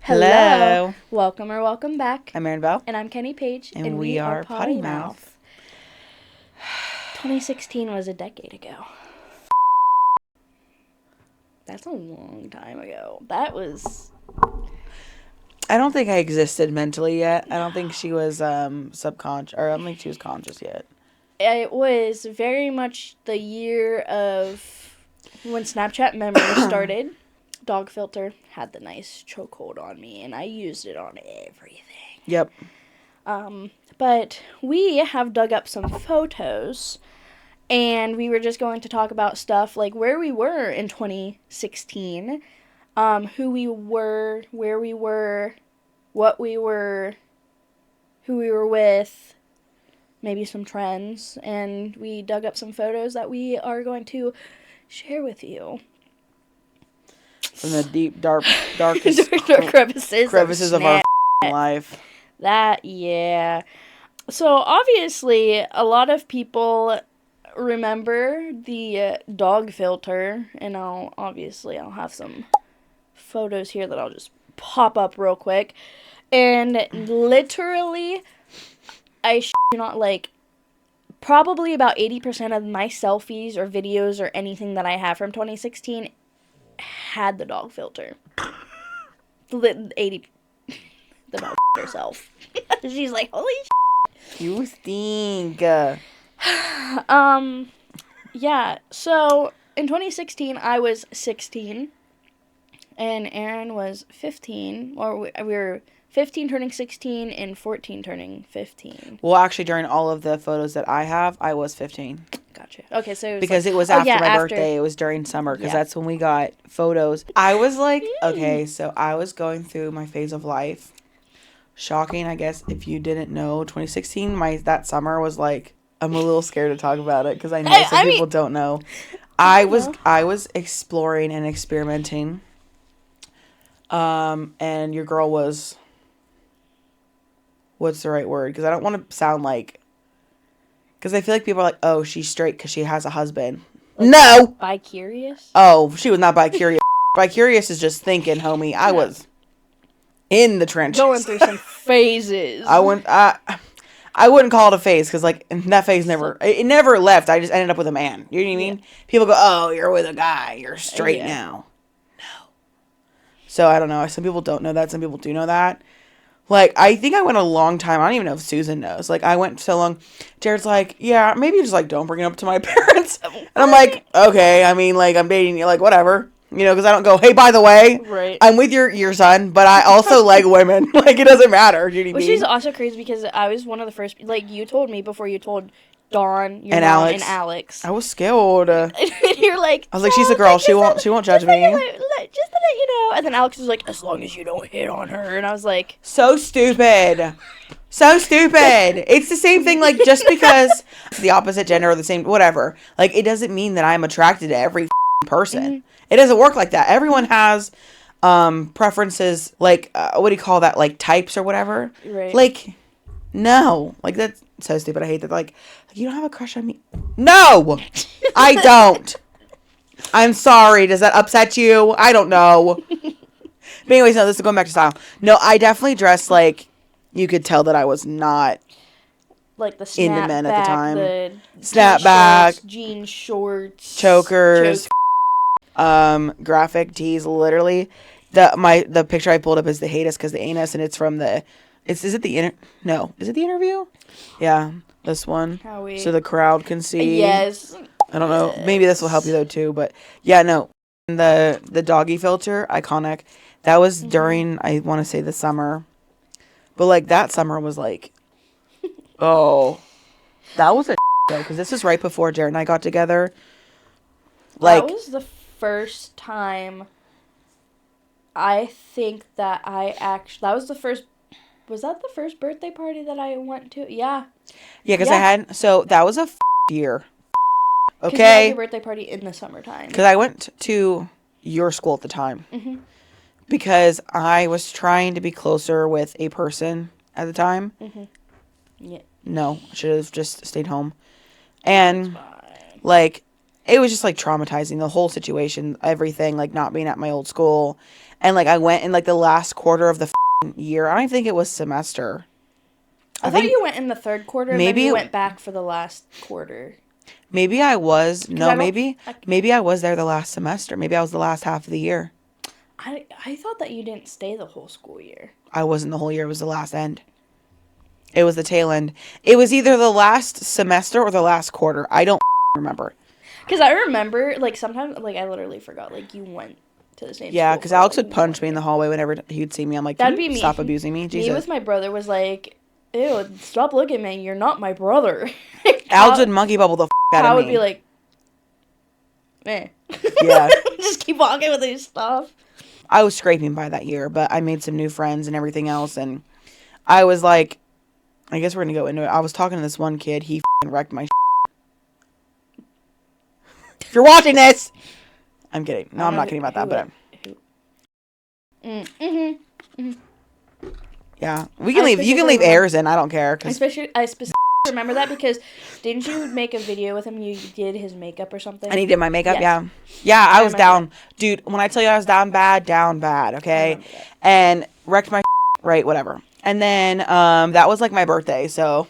Hello. Welcome or welcome back. I'm Erin Bell. And I'm Kenny Page. And we are Potty Mouth. 2016 was a decade ago. That's a long time ago. That was... I don't think I existed mentally yet. I don't think she was subconscious, or I don't think she was conscious yet. It was very much the year of when Snapchat memories started. Dog filter had the nice chokehold on me, and I used it on everything. Yep. But we have dug up some photos, and we were just going to talk about stuff like where we were in 2016, who we were, where we were, what we were, who we were with, maybe some trends, and we dug up some photos that we are going to share with you. From the deep, darkest dark crevices of our life. Yeah. So, obviously, a lot of people remember the dog filter, and I'll have some photos here that I'll just pop up real quick. And literally, probably about 80% of my selfies or videos or anything that I have from 2016 had the dog filter. 80. The dog herself. She's like, holy shit. You stink. Yeah, so in 2016, I was 16, and Erin was 15, or we were 15 turning 16 and 14 turning 15. Well, actually, during all of the photos that I have, I was 15. Gotcha. Okay, so it was after my birthday. It was during summer, because that's when we got photos. I was like, okay, so I was going through my phase of life. Shocking, I guess, if you didn't know, 2016, that summer was like, I'm a little scared to talk about it, because I know some people don't know. I was exploring and experimenting, and your girl was, what's the right word? Because I don't want to sound like, because I feel like people are like, oh, she's straight because she has a husband. Like, no! Bi-curious? Oh, she was not bi-curious. Bi-curious is just thinking, homie. I was in the trenches. Going through some phases. I wouldn't call it a phase, because, like, that phase never left. I just ended up with a man. You know what I mean? People go, oh, you're with a guy. You're straight now. No. So, I don't know. Some people don't know that. Some people do know that. Like, I think I went a long time. I don't even know if Susan knows. Like, I went so long. Jared's like, yeah, maybe just, like, don't bring it up to my parents. And I'm like, okay. I mean, like, I'm dating you. Like, whatever. You know, because I don't go, hey, by the way, I'm with your son, but I also like women. Like, it doesn't matter. Do you know what I mean? Which is also crazy, because I was one of the first, like, you told me before you told Dawn, your mom, and Alex. I was scared. You're like, I was like, she's a girl. She won't judge me. Just to let you know. And then Alex was like, as long as you don't hit on her. And I was like, so stupid. So stupid. It's the same thing, like, just because the opposite gender or the same, whatever. Like, it doesn't mean that I'm attracted to every person. Mm-hmm. It doesn't work like that. Everyone has preferences, like, what do you call that? Like, types or whatever. Right. Like, no. Like, that's so stupid. I hate that. Like, you don't have a crush on me? No! I don't. I'm sorry. Does that upset you? I don't know. But anyways, no, this is going back to style. No, I definitely dressed like you could tell that I was not like the into men at the time. The snapback, jean shorts, chokers, graphic tees. Literally, the picture I pulled up is the hate us because the anus, and it's from the. Is it the Is it the interview? Yeah, this one. So the crowd can see. Yes. I don't know. Maybe this will help you though too, but yeah, no. The doggy filter, iconic. That was during, I want to say, the summer. But like that summer was like, oh, that was a though, because this was right before Jared and I got together. Like, that was the first time. I think that that was the first. Was that the first birthday party that I went to? Yeah. Yeah, because I had, so that was a year. Okay. Because you had your birthday party in the summertime. Because I went to your school at the time. Mm-hmm. Because I was trying to be closer with a person at the time. Mm-hmm. Yeah. No, I should have just stayed home. And, like, it was just, like, traumatizing, the whole situation, everything, like, not being at my old school. And, like, I went in, like, the last quarter of the year. I don't even think it was semester. I thought you went in the third quarter and then you went back for the last quarter. Maybe I was. No, maybe I was there the last semester. Maybe I was the last half of the year. I thought that you didn't stay the whole school year. I wasn't the whole year. It was the last end. It was the tail end. It was either the last semester or the last quarter. I don't remember. Because I remember, like, sometimes, like, I literally forgot, like, you went to the same school. Yeah, because Alex would punch me in the hallway whenever he'd see me. I'm like, that'd be me. Stop abusing me, Jesus. Me with my brother was like, ew, stop looking at me. You're not my brother. Alex would monkey bubble the out of me. I would be like, meh. Yeah. Just keep walking with his stuff. I was scraping by that year, but I made some new friends and everything else, and I was like, I guess we're going to go into it. I was talking to this one kid. He wrecked my If you're watching this, I'm kidding. No, I'm not kidding about that, but yeah, we can leave. You can leave airs in. I don't care. I specifically remember that because didn't you make a video with him? You did his makeup or something. And he did my makeup. Yes. Yeah. I was down, dude. When I tell you I was down bad. Okay, and wrecked my right, whatever. And then that was like my birthday, so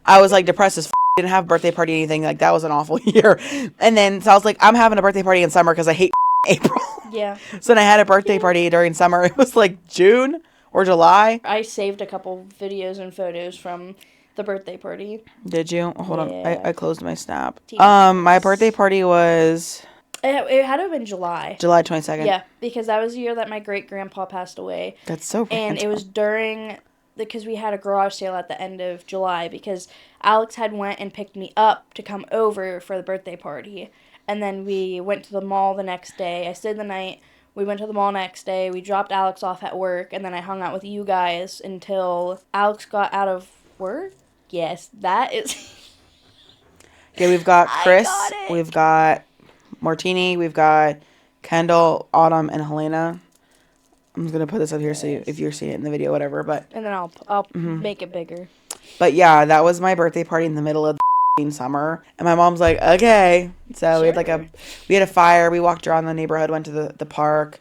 I was like depressed as didn't have a birthday party or anything. Like, that was an awful year. And then so I was like, I'm having a birthday party in summer because I hate April. Yeah. So then I had a birthday party during summer. It was like June or July. I saved a couple videos and photos from the birthday party. Did you? Hold on. I closed my snap. My birthday party was... It had to have been July. July 22nd. Yeah, because that was the year that my great-grandpa passed away. That's so random. And it was during... because we had a garage sale at the end of July because Alex had went and picked me up to come over for the birthday party. And then we went to the mall the next day. I stayed the night. We went to the mall next day. We dropped Alex off at work. And then I hung out with you guys until Alex got out of work. Yes, that is... Okay, we've got Chris. We've got Martini. We've got Kendall, Autumn, and Helena. I'm going to put this up here so if you're seeing it in the video, whatever. But and then I'll make it bigger. But yeah, that was my birthday party in the middle of the summer. And my mom's like, okay. So we had a fire. We walked around the neighborhood, went to the park.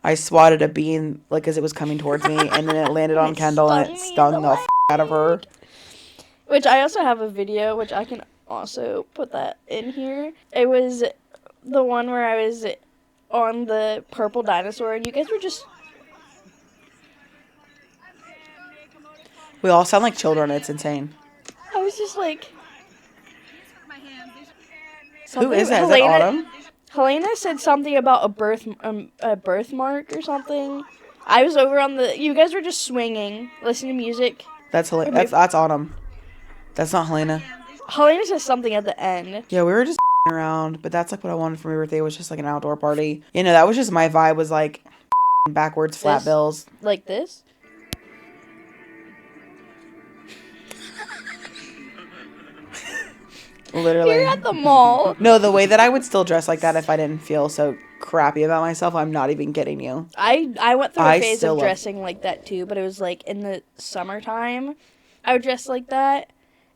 I swatted a bean because it was coming towards me. And then it landed on Kendall and it stung the out of her. Which I also have a video, which I can also put that in here. It was the one where I was on the purple dinosaur and you guys were just... We all sound like children. It's insane. I was just like... Who is that? Is that Autumn? Helena said something about a birthmark or something. I was over on the... You guys were just swinging, listening to music. That's Autumn. That's not Helena. Helena says something at the end. Yeah, we were just around, but that's like what I wanted for my birthday, was just like an outdoor party. You know, that was just my vibe, was like backwards flat bills. Like this? Literally. You're at the mall. No, the way that I would still dress like that if I didn't feel so crappy about myself, I'm not even kidding you. I went through a phase of dressing like that too, but it was like in the summertime I would dress like that.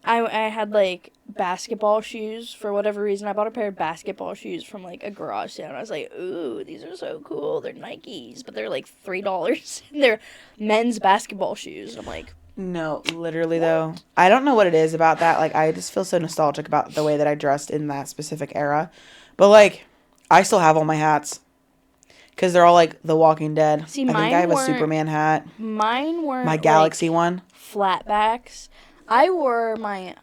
I had like basketball shoes for whatever reason. I bought a pair of basketball shoes from like a garage sale and I was like, ooh, these are so cool. They're Nikes, but they're like $3 and they're men's basketball shoes. I'm like, no, literally though. I don't know what it is about that. Like, I just feel so nostalgic about the way that I dressed in that specific era. But like, I still have all my hats. Because they're all like The Walking Dead. See, I think I have a Superman hat. Mine weren't my Galaxy one. Flatbacks. I wore my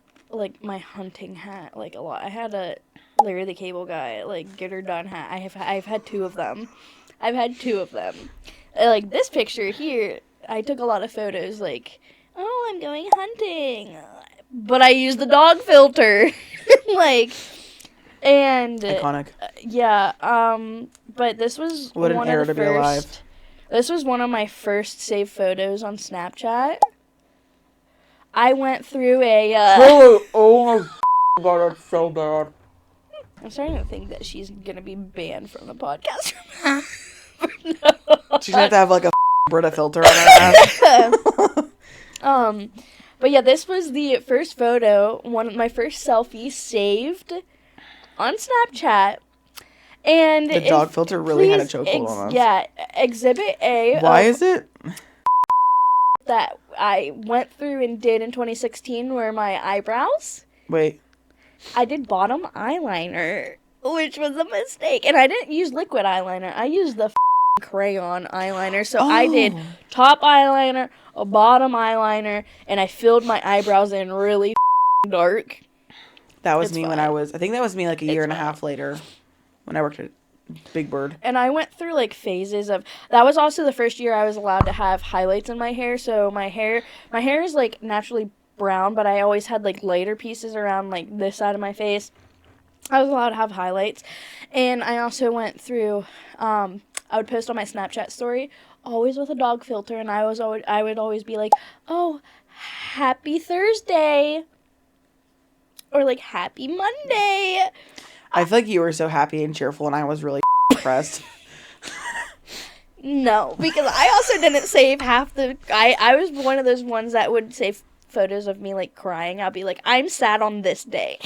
hunting hat like a lot. I had a Larry the Cable Guy like get her done hat. I've had two of them. Like this picture here, I took a lot of photos like, oh, I'm going hunting, but I used the dog filter, like, and iconic. Yeah. But this was what an era to be alive. This was one of my first saved photos on Snapchat. I went through a... oh my god, that's so bad. I'm starting to think that she's going to be banned from the podcast. She's going to have like a Brita filter on her ass. But yeah, this was the first photo, my first selfie saved on Snapchat. And The dog filter really had a chokehold on us. Yeah, Exhibit A. Why is it? That I went through and did in 2016 were my eyebrows. Wait. I did bottom eyeliner, which was a mistake. And I didn't use liquid eyeliner. I used the crayon eyeliner. So I did top eyeliner, a bottom eyeliner, and I filled my eyebrows in really dark. That was me when I think that was me like a year and a half later when I worked at Big Bird. And I went through like phases of, that was also the first year I was allowed to have highlights in my hair. So my hair is like naturally brown, but I always had like lighter pieces around like this side of my face. I was allowed to have highlights. And I also went through, I would post on my Snapchat story, always with a dog filter, and I would always be like, oh, happy Thursday, or like happy Monday. I feel like you were so happy and cheerful, and I was really depressed. No, because I also didn't save half the. I was one of those ones that would save photos of me like crying. I'll be like, I'm sad on this day.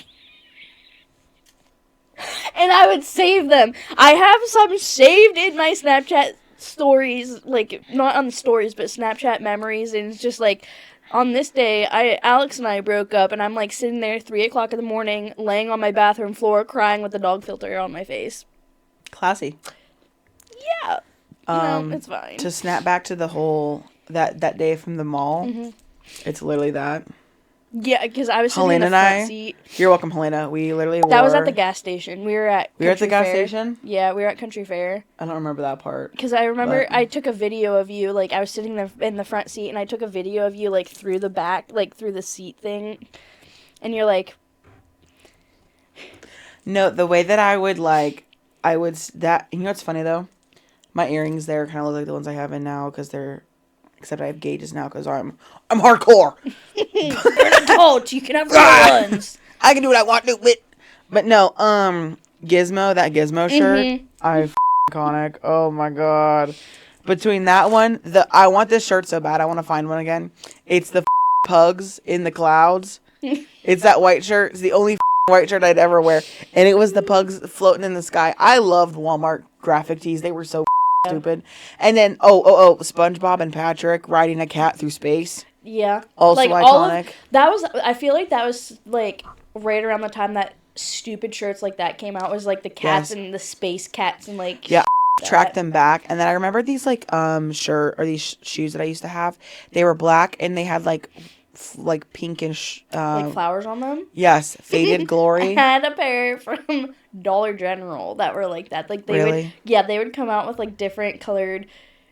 And I would save them. I have some saved in my Snapchat stories, like not on the stories, but Snapchat memories, and it's just like, on this day, Alex and I broke up, and I'm like sitting there 3 o'clock in the morning, laying on my bathroom floor, crying with the dog filter on my face. Classy. Yeah. No, it's fine. To snap back to the whole that day from the mall, it's literally that. Yeah, because I was sitting in the front seat. You're welcome, Helena. We literally were. That was at the gas station. We were at the gas station? Yeah, we were at Country Fair. I don't remember that part. Because I remember I took a video of you, like, I was sitting there in the front seat, and I took a video of you, like, through the back, like, through the seat thing. And you're like... No, the way that you know what's funny, though? My earrings there kind of look like the ones I have in now, because they're... Except I have gauges now because I'm hardcore. You're an adult. You can have real ones. I can do what I want to, but no. Gizmo, that Gizmo shirt, iconic. Oh my god. Between that one, I want this shirt so bad. I want to find one again. It's the pugs in the clouds. It's that white shirt. It's the only white shirt I'd ever wear, and it was the pugs floating in the sky. I loved Walmart graphic tees. They were so stupid. And then SpongeBob and Patrick riding a cat through space. Yeah. Also like, iconic. I feel like that was like right around the time that stupid shirts like that came out. Was like the cats and the space cats and like tracked them back. And then I remember these like these shoes that I used to have. They were black and they had like pinkish like flowers on them. Yes, Faded Glory. I had a pair from Dollar General that were like that. Like they would come out with like different colored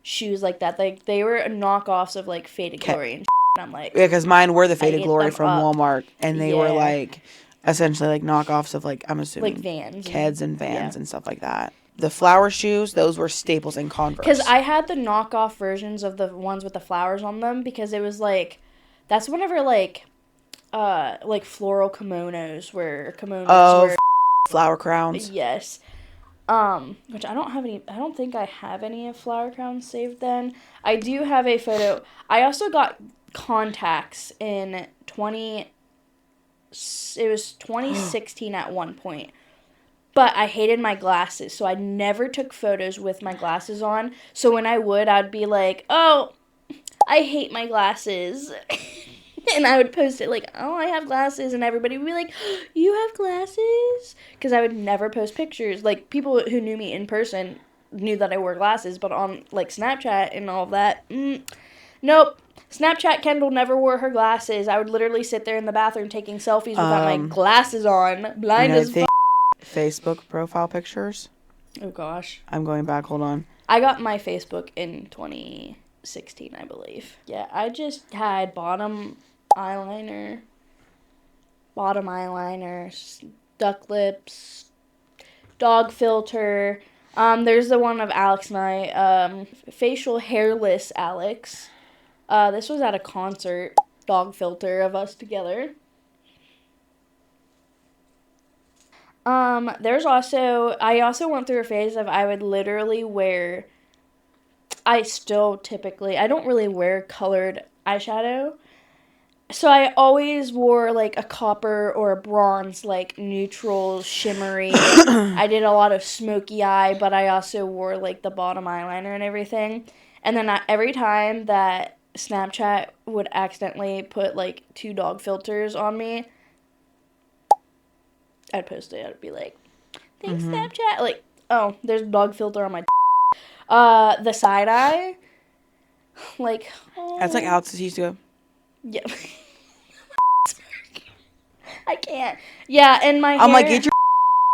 shoes like that. Like they were knockoffs of like Faded Glory and I'm like, yeah, because mine were the Faded Glory from Walmart, and they were like essentially like knockoffs of like, I'm assuming like Vans, Keds and Vans and stuff like that. The flower shoes, those were staples in Converse. Because I had the knockoff versions of the ones with the flowers on them, because it was like, that's whenever like floral kimonos were flower crowns. Yes. Which I don't think I have any flower crowns saved then. I do have a photo. I also got contacts in 2016 at one point. But I hated my glasses, so I never took photos with my glasses on. So when I would, I'd be like, oh, I hate my glasses. And I would post it like, oh, I have glasses. And everybody would be like, you have glasses? Because I would never post pictures. Like, people who knew me in person knew that I wore glasses. But on, like, Snapchat and all that, nope. Snapchat Kendall never wore her glasses. I would literally sit there in the bathroom taking selfies without my glasses on. Blind as fuck. Facebook profile pictures. Oh, gosh. I'm going back. Hold on. I got my Facebook in 2016, I believe. Yeah, I just had bottom eyeliner, duck lips, dog filter. There's the one of Alex and I, facial hairless Alex. This was at a concert, dog filter of us together. I also went through a phase of I would literally wear, I don't really wear colored eyeshadow. So I always wore, like, a copper or a bronze, like, neutral, shimmery. I did a lot of smoky eye, but I also wore, like, the bottom eyeliner and everything. And then every time that Snapchat would accidentally put, like, 2 dog filters on me, I'd post it. I'd be like, thanks, Snapchat. Like, oh, there's a dog filter on my the side eye. Like, oh. That's like Alex's used to go. Yeah. I can't. Yeah, and my hair. I'm like, get your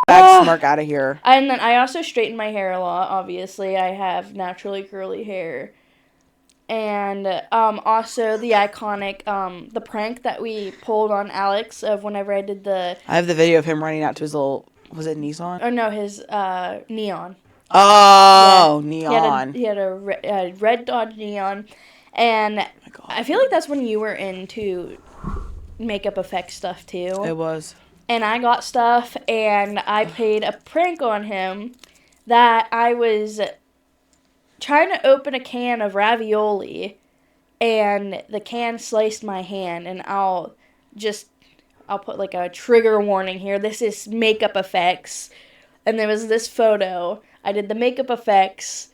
back smirk out of here. And then I also straighten my hair a lot, obviously. I have naturally curly hair. And also the iconic, the prank that we pulled on Alex of whenever I did the... I have the video of him running out to his little, was it Nissan? Oh, no, his Neon. Oh, yeah. Neon. He had a red Dodge Neon. And oh, I feel like that's when you were into makeup effect stuff, too. It was. And I got stuff, and I played a prank on him that I was trying to open a can of ravioli, and the can sliced my hand, and I'll put like a trigger warning here. This is makeup effects. And there was this photo. I did the makeup effects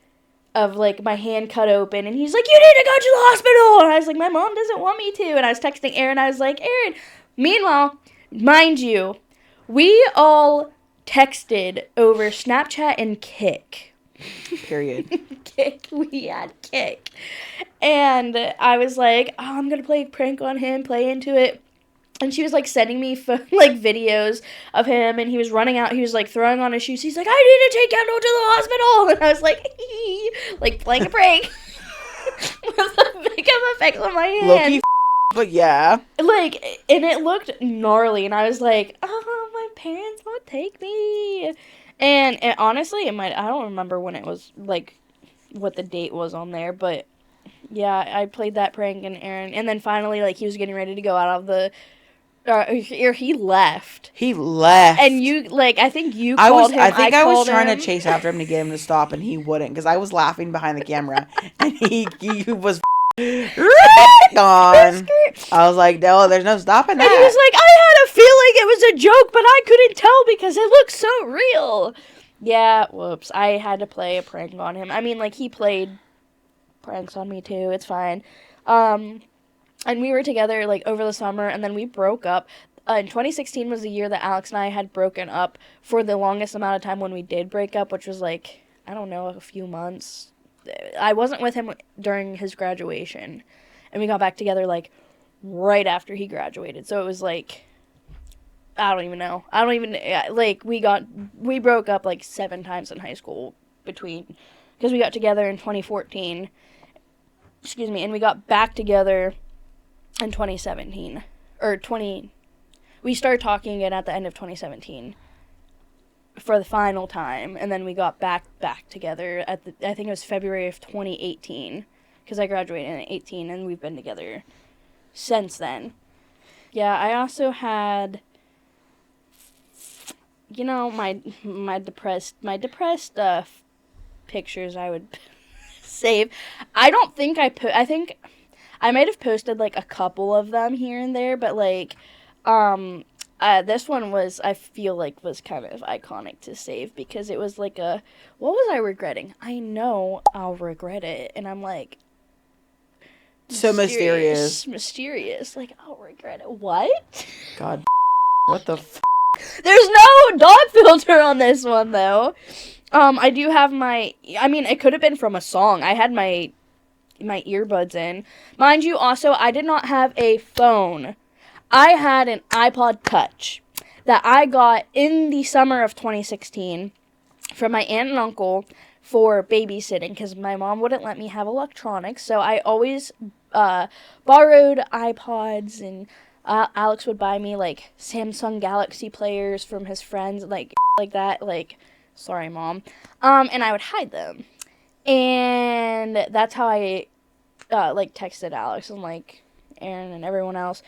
of, like, my hand cut open, and he's like, you need to go to the hospital! And I was like, my mom doesn't want me to. And I was texting Aaron, I was like, Aaron. Meanwhile, mind you, we all texted over Snapchat and Kik. Period. Kik. We had Kik. And I was like, oh, I'm going to play a prank on him, play into it. And she was, like, sending me, like, videos of him, and he was running out. He was, like, throwing on his shoes. He's like, I need to take Kendall to the hospital. And I was like, like, playing a prank with a makeup effect on my hand. Low-key, but yeah. Like, and it looked gnarly, and I was like, oh, my parents won't take me. And honestly, I don't remember when it was, like, what the date was on there, but, yeah, I played that prank, and Aaron, and then finally, like, he was getting ready to go out of the... he left. He left. And you, like, I think you called him. I was trying to chase after him to get him to stop, and he wouldn't, because I was laughing behind the camera, and he was gone. I was like, no, there's no stopping that. And he was like, I had a feeling it was a joke, but I couldn't tell because it looked so real. Yeah, whoops. I had to play a prank on him. I mean, like, he played pranks on me, too. It's fine. And we were together, like, over the summer, and then we broke up. And 2016 was the year that Alex and I had broken up for the longest amount of time when we did break up, which was, like, I don't know, a few months. I wasn't with him during his graduation. And we got back together, like, right after he graduated. So it was, like, I don't even know. Like, we broke up, like, 7 times in high school because we got together in 2014. Excuse me. And we got back together in 2017, we started talking again at the end of 2017 for the final time, and then we got back together I think it was February of 2018, because I graduated in 18, and we've been together since then. Yeah, I also had, you know, my depressed pictures I would save. I don't think I think I might have posted, like, a couple of them here and there, but, like, this one I feel like was kind of iconic to save, because it was, like, what was I regretting? I know I'll regret it, and I'm, like, so mysterious. Like, I'll regret it. What? God, what the There's no dog filter on this one, though. I do have it could have been from a song. I had my earbuds in. Mind you, also, I did not have a phone. I had an iPod Touch that I got in the summer of 2016 from my aunt and uncle for babysitting, because my mom wouldn't let me have electronics, so I always borrowed iPods, and Alex would buy me, like, Samsung Galaxy players from his friends, like that, like, sorry, Mom, and I would hide them. And that's how I, texted Alex and, like, Aaron and everyone else.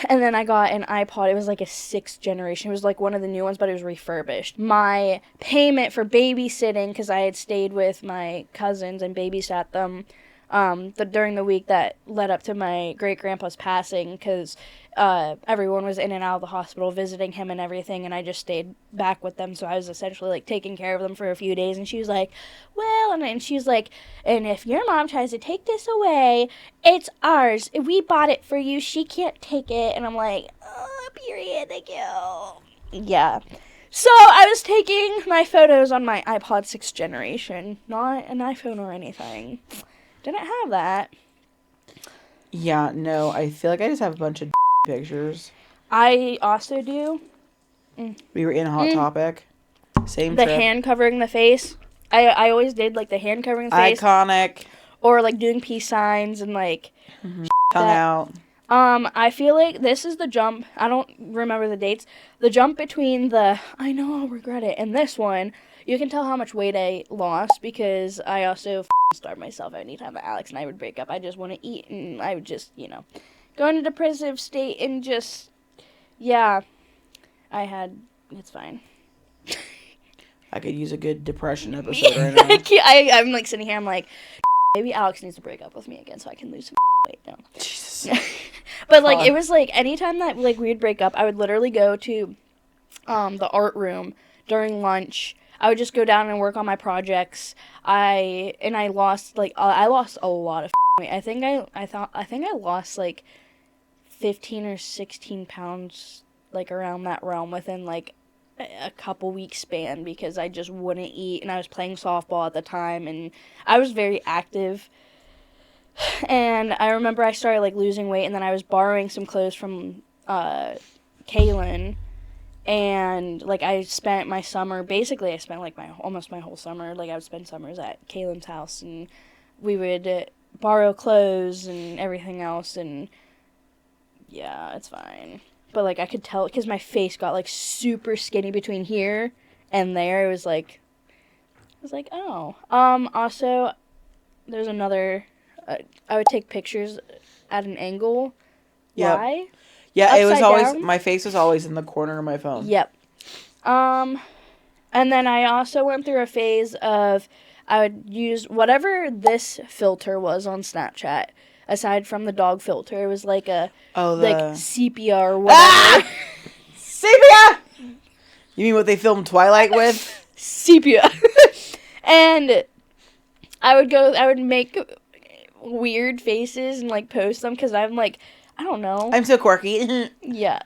And then I got an iPod. It was, like, a 6th generation. It was, like, one of the new ones, but it was refurbished. My payment for babysitting, because I had stayed with my cousins and babysat them, during the week that led up to my great grandpa's passing, because everyone was in and out of the hospital visiting him and everything, and I just stayed back with them. So I was essentially like taking care of them for a few days. And she was like, "Well," and she was like, "And if your mom tries to take this away, it's ours. We bought it for you. She can't take it." And I'm like, "Oh, period. Thank you." Yeah. So I was taking my photos on my iPod 6th generation, not an iPhone or anything. Didn't have that. Yeah, no, I feel like I just have a bunch of pictures. I also do. We were in Hot Topic. Same The trip. hand covering the face. I always did like the hand covering the face. Iconic. Or like doing peace signs and like Tongue out. I feel like this is the jump. I don't remember the dates. The jump between the "I know I'll regret it" and this one, you can tell how much weight I lost, because I also starve myself anytime that Alex and I would break up. I just want to eat, and I would just, go into a depressive state and just, yeah, it's fine. I could use a good depression episode right now. I'm like sitting here, I'm like, maybe Alex needs to break up with me again so I can lose some weight. No. Jesus. But like, it was like anytime that like we would break up, I would literally go to the art room during lunch. I would just go down and work on my projects. I lost I lost a lot of weight. I think I lost like 15 or 16 pounds, like around that realm, within like a couple weeks span, because I just wouldn't eat, and I was playing softball at the time, and I was very active. And I remember I started like losing weight, and then I was borrowing some clothes from Kaylin, and like I spent my summer, basically I spent like almost my whole summer, like I would spend summers at Kaylin's house, and we would borrow clothes and everything else, and yeah, it's fine. But like I could tell, because my face got like super skinny between here and there. It was like, oh. Also, there's another. I would take pictures at an angle. Yep. Why? Yeah, Upside it was always down? my face was always in the corner of my phone. Yep. And then I also went through a phase of I would use whatever this filter was on Snapchat. Aside from the dog filter, it was like like sepia or whatever. Ah! Sepia! You mean what they filmed Twilight with? Sepia. And I would make weird faces and like post them, because I'm like, I don't know. I'm so quirky. Yeah.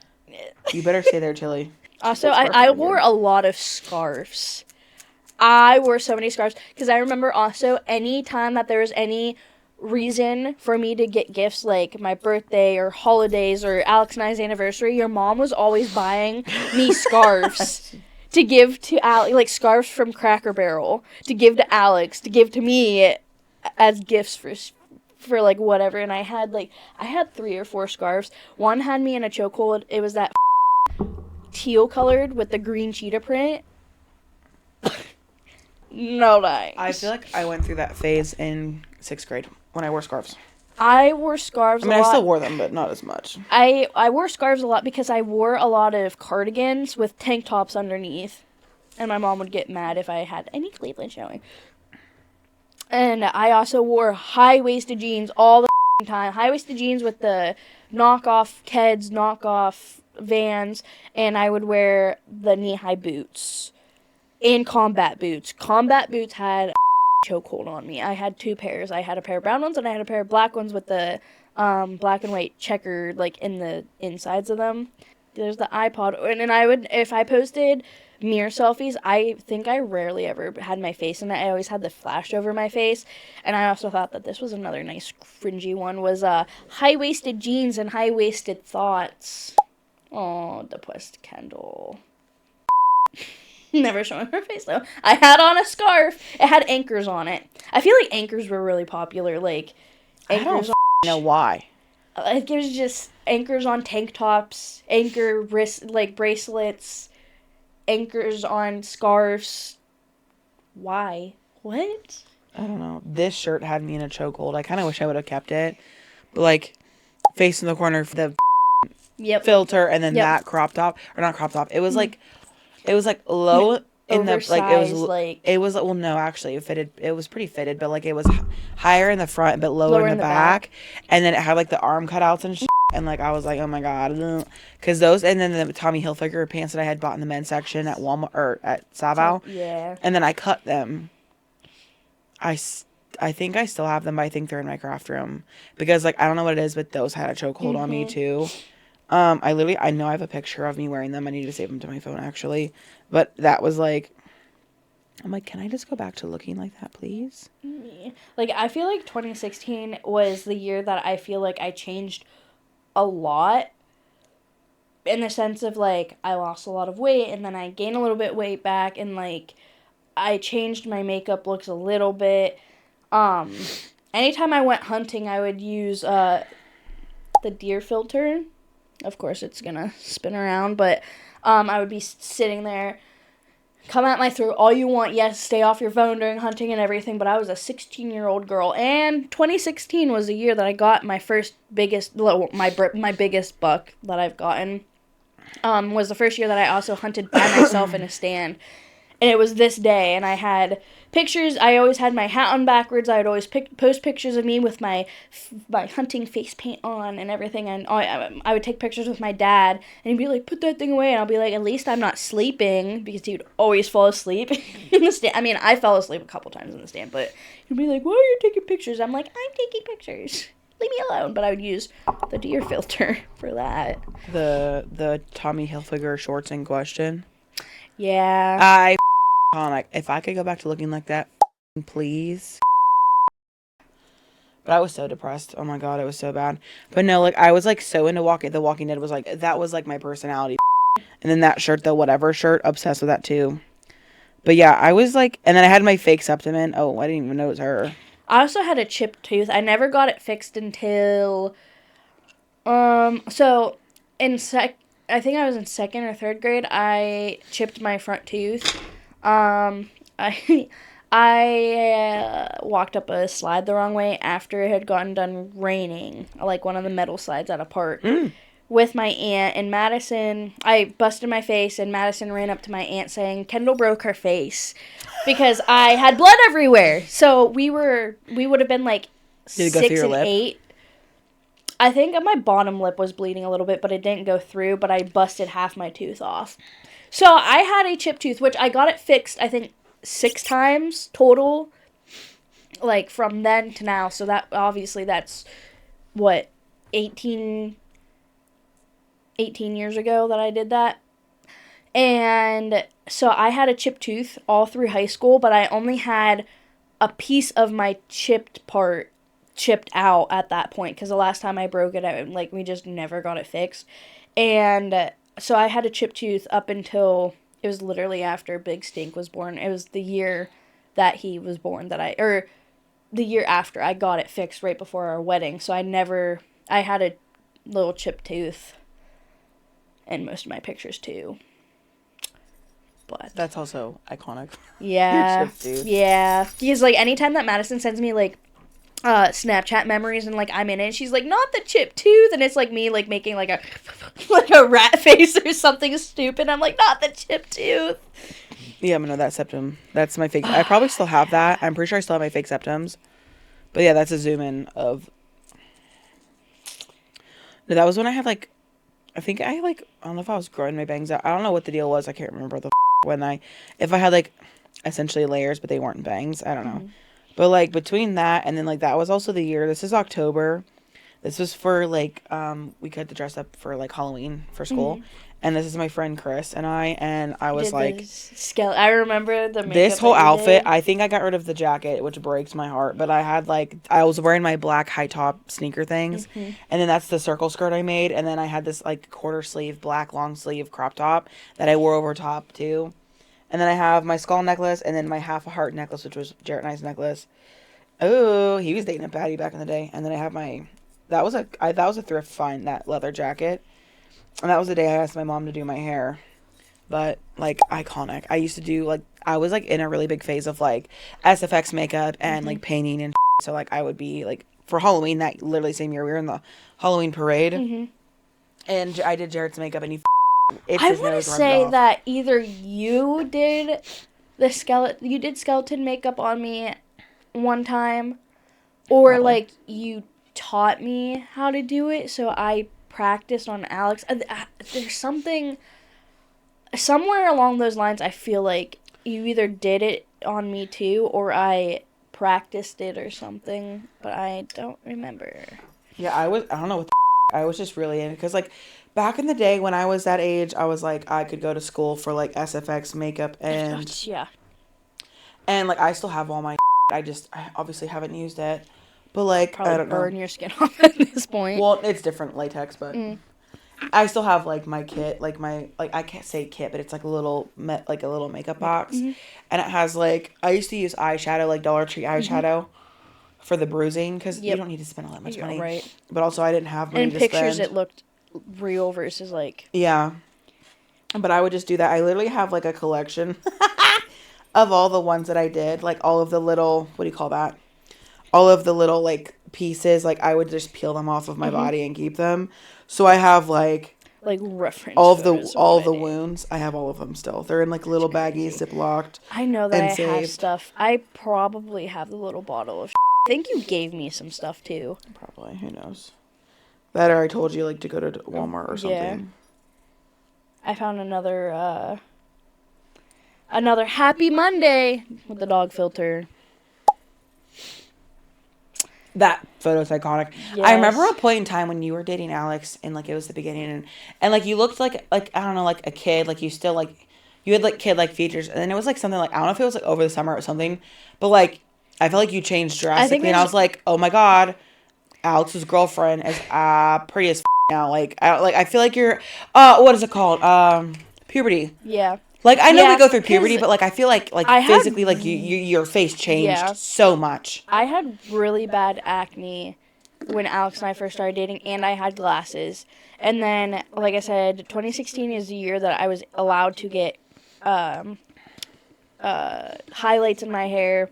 You better stay there, Chili. Also, I wore a lot of scarves. I wore so many scarves, because I remember also any time that there was any reason for me to get gifts, like my birthday or holidays or Alex and I's anniversary, your mom was always buying me scarves to give to Alex, like scarves from Cracker Barrel, to give to Alex, to give to me as gifts for like whatever. And I had 3 or 4 scarves. One had me in a chokehold. It was that teal colored with the green cheetah print. No thanks. I feel like I went through that phase in 6th grade when I wore scarves. I wore scarves a lot. I still wore them, but not as much. I wore scarves a lot because I wore a lot of cardigans with tank tops underneath. And my mom would get mad if I had any Cleveland showing. And I also wore high-waisted jeans all the time. High-waisted jeans with the knockoff Keds, knockoff Vans. And I would wear the knee-high boots. And combat boots. Combat boots had a chokehold on me. I had 2 pairs. I had a pair of brown ones and I had a pair of black ones with the black and white checkered, like, in the insides of them. There's the iPod. And I would, if I posted mirror selfies, I think I rarely ever had my face in it. I always had the flash over my face. And I also thought that this was another nice cringy one, was high-waisted jeans and high-waisted thoughts. Oh, depressed Kendall. Never showing her face, though. I had on a scarf. It had anchors on it. I feel like anchors were really popular. Like, anchors I don't know why. Like, it was just anchors on tank tops, anchor wrist, like, bracelets, anchors on scarves. Why? What? I don't know. This shirt had me in a chokehold. I kind of wish I would have kept it. But, like, face in the corner for the filter and then that crop top. Or not crop top. It was, like... It was, like, low in the like oversized, it was well no actually it was pretty fitted, but like it was higher in the front but lower in the back, and then it had like the arm cutouts and and like I was like, oh my god, because those, and then the Tommy Hilfiger pants that I had bought in the men's section at Walmart or at Savile, yeah, and then I cut them. I think I still have them, but I think they're in my craft room because like I don't know what it is, but those had a chokehold on me too. I know I have a picture of me wearing them. I need to save them to my phone actually, but that was like, I'm like, can I just go back to looking like that, please? Like I feel like 2016 was the year that I feel like I changed a lot. In the sense of like I lost a lot of weight and then I gained a little bit weight back and like I changed my makeup looks a little bit. Anytime I went hunting, I would use the deer filter. Of course, it's gonna spin around, but I would be sitting there, come at my throat all you want. Yes, stay off your phone during hunting and everything. But I was a 16-year-old girl, and 2016 was the year that I got my first biggest, my biggest buck that I've gotten. Was the first year that I also hunted by myself in a stand. And it was this day, and I had pictures. I always had my hat on backwards. I would always post pictures of me with my hunting face paint on and everything. And I would take pictures with my dad, and he'd be like, "Put that thing away." And I'll be like, "At least I'm not sleeping," because he would always fall asleep in the stand. I mean, I fell asleep a couple times in the stand, but he'd be like, "Why are you taking pictures?" I'm like, "I'm taking pictures. Leave me alone." But I would use the deer filter for that. The Tommy Hilfiger shorts in question. Yeah. Like, if I could go back to looking like that, please. But I was so depressed. Oh my god, it was so bad. But no, like I was like so into The Walking Dead was like that was like my personality. And then that shirt, the whatever shirt, obsessed with that too. But yeah, I was like, and then I had my fake septum. Oh, I didn't even know it was her. I also had a chipped tooth. I never got it fixed until so I think I was in 2nd or 3rd grade. I chipped my front tooth. I walked up a slide the wrong way after it had gotten done raining, like one of the metal slides at a park, with my aunt and Madison. I busted my face, and Madison ran up to my aunt saying, "Kendall broke her face," because I had blood everywhere. So we would have been like 6 and 8. I think my bottom lip was bleeding a little bit, but it didn't go through, but I busted half my tooth off. So I had a chipped tooth, which I got it fixed, I think, 6 times total, like, from then to now. So that, obviously, that's, what, 18 years ago that I did that. And so I had a chipped tooth all through high school, but I only had a piece of my chipped part chipped out at that point, because the last time I broke it, we just never got it fixed. And so I had a chipped tooth up until it was literally after Big Stink was born. It was the year that he was born or the year after I got it fixed right before our wedding. So I had a little chipped tooth in most of my pictures too. But that's also iconic. Yeah. Yeah. Because like anytime that Madison sends me like Snapchat memories and like I'm in it, she's like, "Not the chipped tooth," and it's like me like making like a rat face or something stupid. I'm like, "Not the chipped tooth." Yeah, I'm gonna know that septum. That's my fake. I probably still have that. I'm pretty sure I still have my fake septums. But yeah, that's a zoom in of. No, that was when I had like, I think I don't know if I was growing my bangs out. I don't know what the deal was. I can't remember if I had like essentially layers, but they weren't bangs. I don't know. But, like, between that and then, like, that was also the year. This is October. This was for, like, we got to dress up for, like, Halloween for school. And this is my friend Chris and I was like... I remember the makeup this whole outfit, I think I got rid of the jacket, which breaks my heart. But I had, like... I was wearing my black high-top sneaker things. And then that's the circle skirt I made. And then I had this, like, quarter-sleeve, black long-sleeve crop top that I wore over top, too. And then I have my skull necklace and then my half a heart necklace, which was Jarrett and I's necklace. Oh, he was dating a baddie back in the day. And then I have that was a thrift find, that leather jacket. And that was the day I asked my mom to do my hair. But, like, iconic. I used to do, like, I was, like, in a really big phase of, like, SFX makeup and, like, painting and so, like, I would be, like, for Halloween, that literally same year, we were in the Halloween parade. And I did Jarrett's makeup and he It's I his want to nose rubbed say off. that either you did skeleton makeup on me one time, or Probably. like you taught me how to do it, so I practiced on Alex. There's something somewhere along those lines. I feel like you either did it on me too, or I practiced it or something, but I don't remember. Yeah, I don't know what I was just really in because like back in the day when I was that age, I was like I could go to school for like SFX makeup Yeah, and like I still have all my I obviously haven't used it. But like I probably don't know. burn your skin off at this point. Well, it's different latex, but Mm. I still have like my kit, like my like I can't say kit, but it's like like a little makeup box, Mm-hmm. and it has like I used to use eyeshadow like Dollar Tree eyeshadow for the bruising because you Yep, don't need to spend all that much you're money. right. But also I didn't have And money in to pictures, spend. it looked real versus like. Yeah, but I would just do that. I literally have like a collection of all the ones that I did, like all of the little what do you call that? All of the little like pieces. Like I would just peel them off of my body and keep them. So I have like Reference all of the photos of what I did. wounds. I have all of them still. They're in like little baggies, Crazy. ziplocked, I know that and I have saved. stuff. I probably have the little bottle of. I think you gave me some stuff too. Probably, who knows? That or I told you like to go to Walmart or Yeah. something. I found another Happy Monday with the dog filter. That photo's iconic. Yes. I remember a point in time when you were dating Alex and like it was the beginning and like you looked like I don't know like a kid, like you still like you had like kid like features and then it was like something like I don't know if it was like over the summer or something, but like I felt like you changed drastically and I was like, oh my god, Alex's girlfriend is pretty as now. Like I feel like you're what is it called? Puberty. Yeah. Like I know Yeah, we go through 'cause puberty, but like I feel like I had- physically like your face changed Yeah. so much. I had really bad acne when Alex and I first started dating, and I had glasses. And then, like I said, 2016 is the year that I was allowed to get highlights in my hair,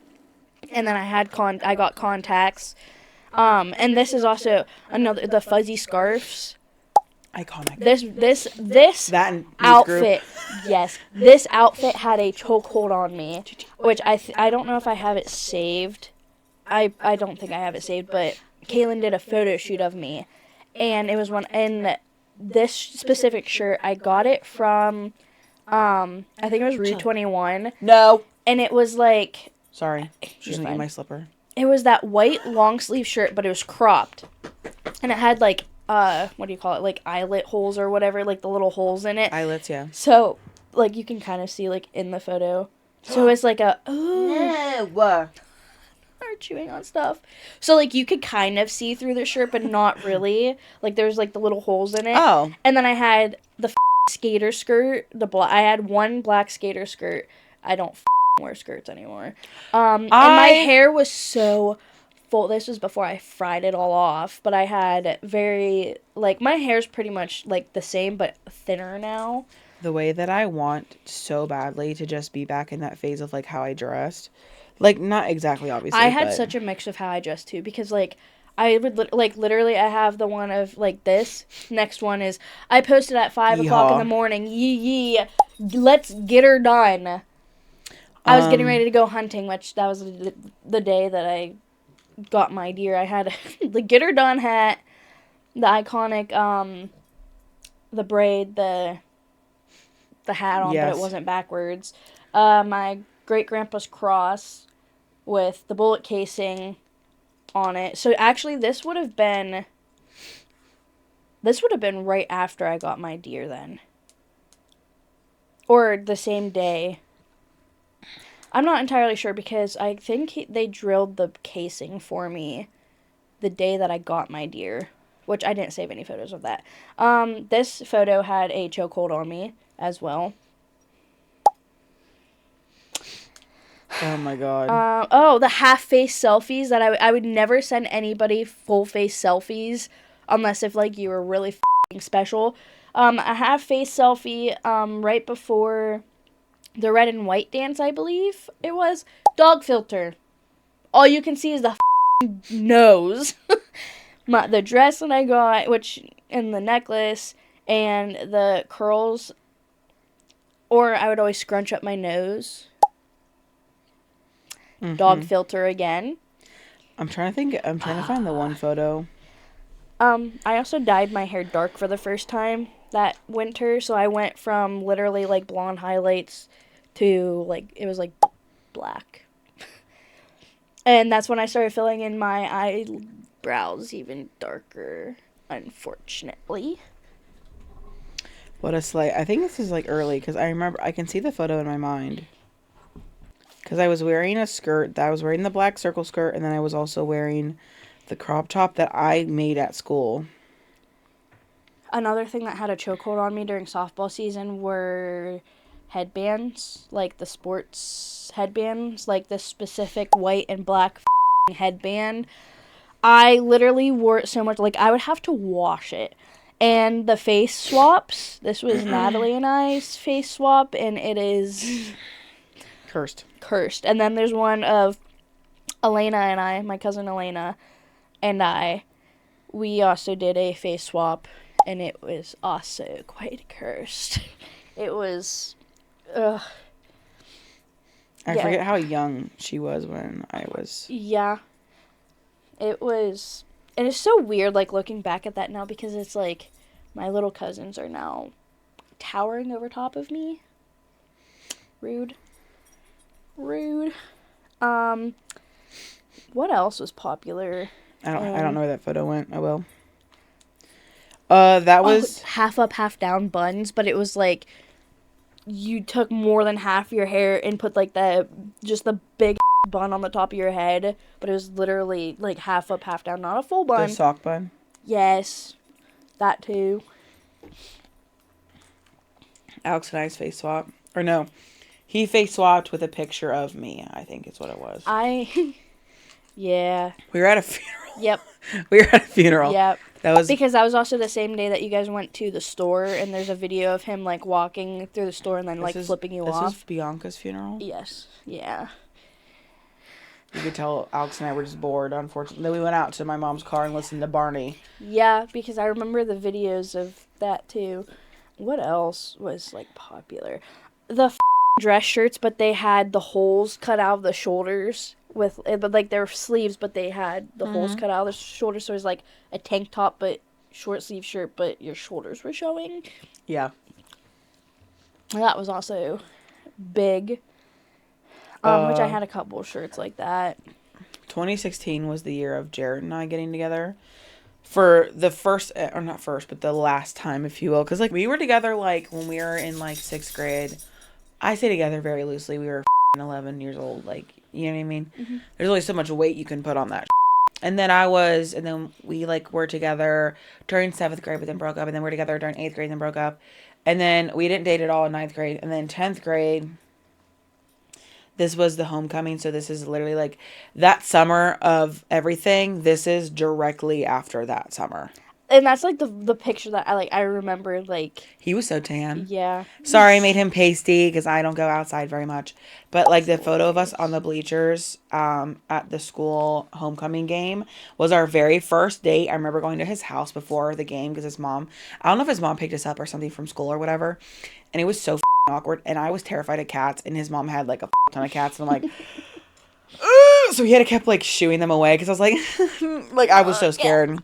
and then I got contacts. And this is also the fuzzy scarves. Iconic. This That and outfit, yes, this outfit had a chokehold on me, which I don't know if I have it saved. I don't think I have it saved, but Kaylin did a photo shoot of me, and it was this specific shirt. I got it from, I think it was Rue 21. No. And it was like, Sorry. She's gonna eat fine. my slipper. It was that white long sleeve shirt, but it was cropped, and it had like what do you call it, like eyelet holes or whatever, like the little holes in it. Eyelets, yeah. So like you can kind of see like in the photo. So it's like a No. are chewing on stuff. So like you could kind of see through the shirt, but not really. Like there's like the little holes in it. Oh. And then I had the skater skirt. I had one black skater skirt. I don't wear skirts anymore. And my hair was so full. This was before I fried it all off, but I had my hair's pretty much like the same but thinner now. The way that I want so badly to just be back in that phase of like how I dressed. Like not exactly obviously. I had such a mix of how I dressed too, because like I would literally I have the one of like this. Next one is I posted at 5 o'clock in the morning. Yee, let's get her done. I was getting ready to go hunting, which that was the day that I got my deer. I had the get her done hat, the iconic the braid, the hat on, Yes. but it wasn't backwards. My great grandpa's cross with the bullet casing on it. So actually this would have been right after I got my deer then. Or the same day. I'm not entirely sure because I think they drilled the casing for me the day that I got my deer, which I didn't save any photos of that. This photo had a chokehold on me as well. Oh my god. The half-face selfies that I would never send anybody full-face selfies unless if like you were really f***ing special. A half-face selfie right before the red and white dance, I believe it was. Dog filter. All you can see is the nose. The dress that I got, and the necklace, And the curls, or I would always scrunch up my nose. Dog filter again. I'm trying to find the one photo. I also dyed my hair dark for the first time that winter, so I went from literally like blonde highlights to like it was like black. And that's when I started filling in my eyebrows even darker, unfortunately. What a slight. I think this is like early because I remember I can see the photo in my mind. Because I was wearing a skirt, I was wearing the black circle skirt, and then I was also wearing the crop top that I made at school. Another thing that had a chokehold on me during softball season were headbands, like the sports headbands, like the specific white and black headband. I literally wore it so much, like I would have to wash it. And the face swaps, this was Natalie and I's face swap, and it is cursed. And then there's one of Elena and I, my cousin Elena, and we also did a face swap, and it was also quite cursed. It was, ugh. I forget how young she was when I was. Yeah. It was, and it's so weird, like, looking back at that now, because it's like, my little cousins are now towering over top of me. Rude. What else was popular? I don't know where that photo went. I will. That was half up, half down buns, but it was like you took more than half your hair and put like the big bun on the top of your head, but it was literally like half up, half down, not a full bun. The sock bun. Yes, that too. Alex and I's face swap, or no, he face swapped with a picture of me. I think is what it was. Yeah. We were at a funeral. Yep. We were at a funeral. Yep. That was because that was also the same day that you guys went to the store, and there's a video of him like walking through the store and then flipping you off. This was Bianca's funeral. Yes. Yeah. You could tell Alex and I were just bored, unfortunately. Then we went out to my mom's car and listened to Barney. Yeah, because I remember the videos of that too. What else was like popular? The dress shirts, but they had the holes cut out of the shoulders but like their sleeves, but they had the holes cut out of the shoulders, so it was like a tank top but short sleeve shirt, but your shoulders were showing. Yeah. And that was also big. Which I had a couple of shirts like that. 2016 was the year of Jared and I getting together for the first, or not first, but the last time, if you will, because like we were together like when we were in like 6th grade. I say together very loosely. We were 11 years old, like, you know what I mean? Mm-hmm. There's only so much weight you can put on that. And then we like were together during 7th grade, but then broke up, and then we're together during 8th grade, and then broke up, and then we didn't date at all in 9th grade, and then 10th grade. This was the homecoming, so this is literally like that summer of everything. This is directly after that summer. And that's like the picture that I remember, like... He was so tan. Yeah. Sorry I made him pasty because I don't go outside very much. But like the photo of us on the bleachers at the school homecoming game was our very first date. I remember going to his house before the game because his mom... I don't know if his mom picked us up or something from school or whatever. And it was so awkward. And I was terrified of cats. And his mom had like a ton of cats. And I'm like... So he had to keep like shooing them away because I was like... like I was so scared. Yeah.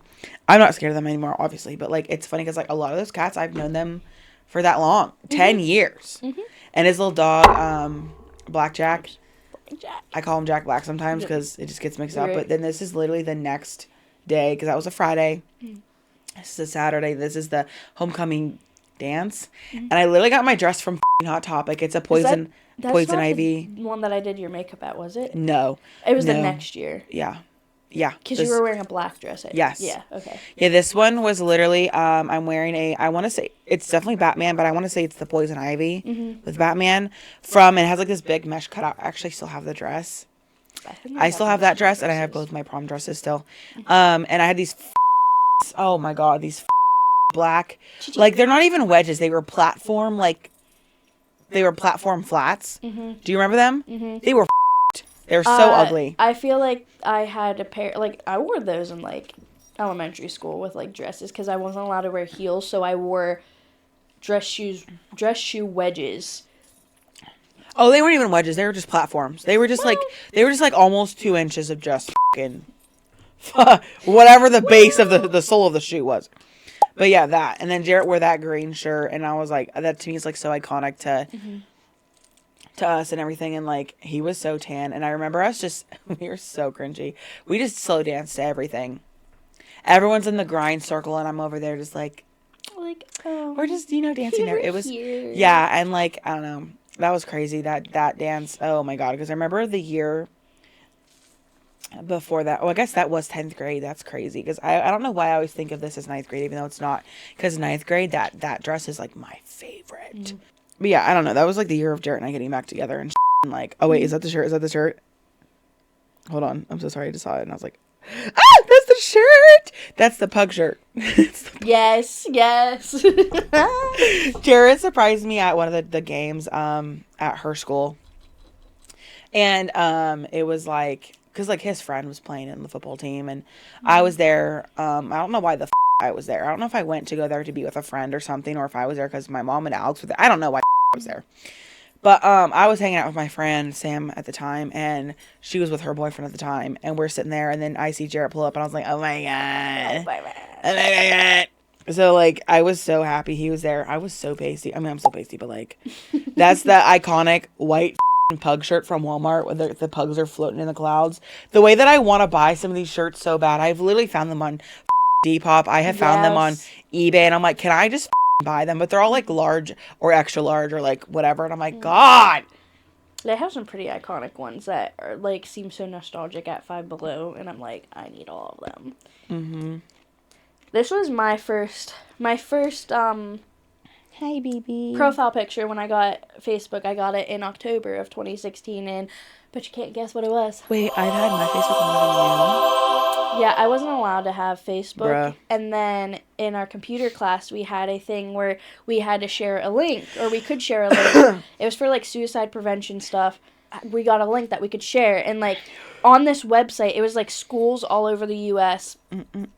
I'm not scared of them anymore, obviously, but like it's funny because like a lot of those cats, I've known them for that long, 10 years. Mm-hmm. And his little dog, Blackjack, I call him Jack Black sometimes because it just gets mixed up. But then this is literally the next day because that was a Friday. Mm-hmm. This is a Saturday. This is the homecoming dance, and I literally got my dress from Hot Topic. It's a Poison Ivy. The one that I did your makeup at, was it? No, it was the next year. Yeah. Yeah. Because you were wearing a black dress. Yes. Yeah, okay. Yeah, this one was literally, I'm wearing I want to say, it's definitely Batman, but I want to say it's the Poison Ivy with Batman it has like this big mesh cutout. I actually still have the dress. I still have that dress, and I have both my prom dresses still. And I had these, oh my God, these black, like they're not even wedges. They were platform, flats. Mm-hmm. Do you remember them? Mm-hmm. They were They're so ugly. I feel like I had a pair, like, I wore those in, like, elementary school with, like, dresses because I wasn't allowed to wear heels, so I wore dress shoe wedges. Oh, they weren't even wedges. They were just platforms. They were just like almost 2 inches of just fucking whatever the base of the sole of the shoe was. But yeah, that. And then Jarrett wore that green shirt, and I was like, that to me is like so iconic to us and everything. And like, he was so tan, and I remember us just we were so cringy. We just slow danced to everything. Everyone's in the grind circle, and I'm over there just like we're just dancing there. It was yeah, and like I don't know, that was crazy that dance. Oh my god, because I remember the year before that. Oh, I guess that was 10th grade. That's crazy because I don't know why I always think of this as 9th grade, even though it's not. Because 9th grade, that dress is like my favorite. But yeah, I don't know. That was like the year of Jarrett and I getting back together and like, oh wait, is that the shirt? Is that the shirt? Hold on, I'm so sorry. I just saw it and I was like, ah, that's the shirt. That's the pug shirt. Yes. Jarrett surprised me at one of the games at her school, and it was like. Because, like, his friend was playing in the football team, and I was there. I don't know why I was there. I don't know if I went to go there to be with a friend or something, or if I was there because my mom and Alex were there. I don't know why I was there. But I was hanging out with my friend, Sam, at the time, and she was with her boyfriend at the time, and we're sitting there, and then I see Jarrett pull up, and I was like, oh, my God. Oh, my God. So, like, I was so happy he was there. I was so pasty. I mean, I'm still pasty, but, like, that's the iconic white pug shirt from Walmart where the pugs are floating in the clouds. The way that I want to buy some of these shirts so bad. I've literally found them on Depop. I have found them on eBay, and I'm like, can I just buy them? But they're all like large or extra large or like whatever, and I'm like, God. They have some pretty iconic ones that are like seem so nostalgic at Five Below, and I'm like, I need all of them. Mm-hmm. This was my first Hey, baby. profile picture when I got Facebook. I got it in October of 2016, but you can't guess what it was. Wait, I've had my Facebook longer Yeah, I wasn't allowed to have Facebook. Bruh. And then in our computer class, we had a thing where we had to share a link, or we could share a link. It was for like suicide prevention stuff. We got a link that we could share, and like on this website, it was like schools all over the U.S. And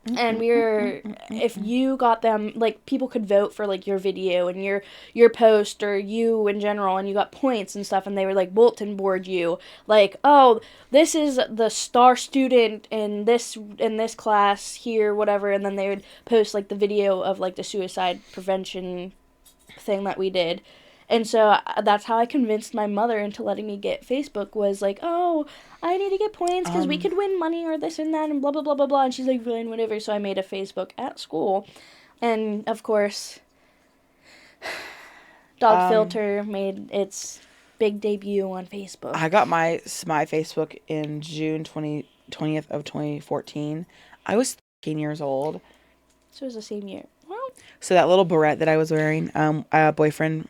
if you got them, like people could vote for like your video and your post or you in general, and you got points and stuff, and they would like bulletin board you like, oh, this is the star student in this class here, whatever, and then they would post like the video of like the suicide prevention thing that we did. And so that's how I convinced my mother into letting me get Facebook, was like, oh, I need to get points because we could win money or this and that and blah, blah, blah, blah, blah. And she's like, fine, whatever. So I made a Facebook at school. And, of course, Dog Filter made its big debut on Facebook. I got my Facebook in June 20th of 2014. I was 13 years old. So it was the same year. Well, so that little barrette that I was wearing, a boyfriend,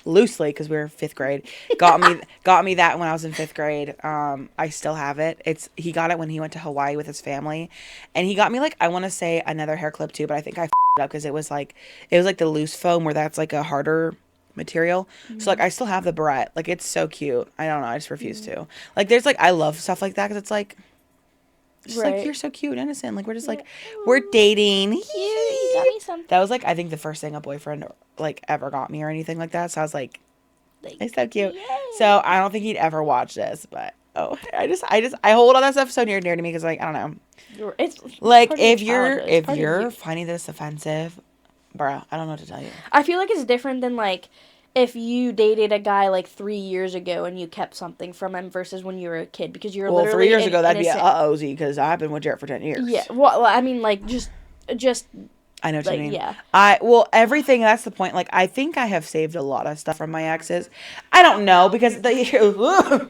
loosely, because we were 5th grade, got me that when I was in 5th grade. I still have it. He got it when he went to Hawaii with his family, and he got me like, I want to say another hair clip too, but I think I f***ed it up because it was like the loose foam where that's like a harder material. Mm-hmm. So like I still have the barrette. Like it's so cute. I don't know. I just refuse to. Like there's like I love stuff like that because it's like. Just like, you're so cute and innocent. Like, we're just like, we're dating. Cute. You got me something. That was like, I think the first thing a boyfriend like ever got me or anything like that. So I was like it's so cute. Yay. So I don't think he'd ever watch this, but I hold all that stuff so near to me because like, I don't know. It's like if you're finding this offensive, bro, I don't know what to tell you. I feel like it's different than like, if you dated a guy like 3 years ago and you kept something from him versus when you were a kid, because you're literally 3 years ago that'd be a because I've been with Jarrett for 10 years. Yeah, well, I mean, like just I know what you mean. Yeah. Everything. That's the point. Like I think I have saved a lot of stuff from my exes. I don't know because I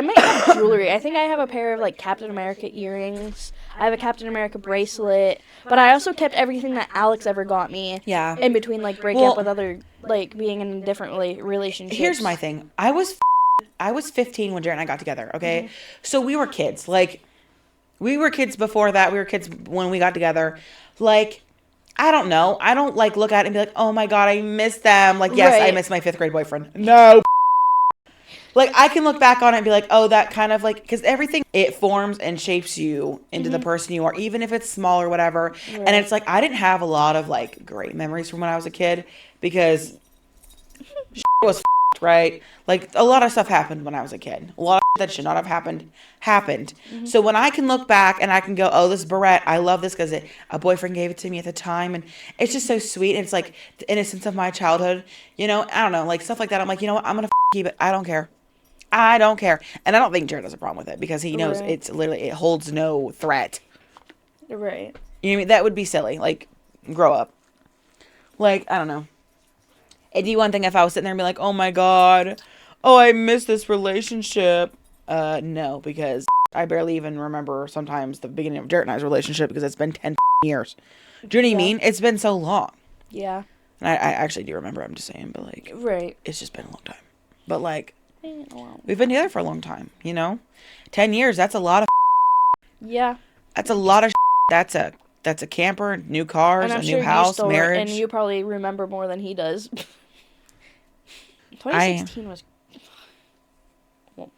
might have jewelry. I think I have a pair of like Captain America earrings. I have a Captain America bracelet, but I also kept everything that Alex ever got me. Yeah. In between like breaking up with other, like being in different relationships. Here's my thing. I was 15 when Jarrett and I got together. Okay, mm-hmm. So we were kids. Like we were kids before that. We were kids when we got together. Like. I don't know. I don't like look at it and be like, oh my God, I miss them. Like, yes, right. I miss my 5th grade boyfriend. No. Like, I can look back on it and be like, oh, that kind of like, because everything, it forms and shapes you into the person you are, even if it's small or whatever. Right. And it's like, I didn't have a lot of like great memories from when I was a kid because was right? Like, a lot of stuff happened when I was a kid. A lot of that should not have happened. So when I can look back and I can go, oh, this barrette, I love this because a boyfriend gave it to me at the time, and it's just so sweet. And it's like the innocence of my childhood, I don't know, like stuff like that. I'm like, you know what, I'm gonna keep it. I don't care. And I don't think Jared has a problem with it because he knows it's literally, it holds no threat. Right. You know what I mean? That would be silly. Like, grow up. Like, I don't know. It'd be one thing if I was sitting there and be like, oh my God, oh, I miss this relationship. No, because I barely even remember sometimes the beginning of Jared and I's relationship because it's been 10 years. Do you know what I mean? It's been so long. Yeah. And I actually do remember, I'm just saying, but like, right. It's just been a long time. But like, we've been together for a long time, 10 years, that's a lot of yeah. That's a lot of that's a camper, new cars, a new house, marriage. And you probably remember more than he does. 2016 was... Well,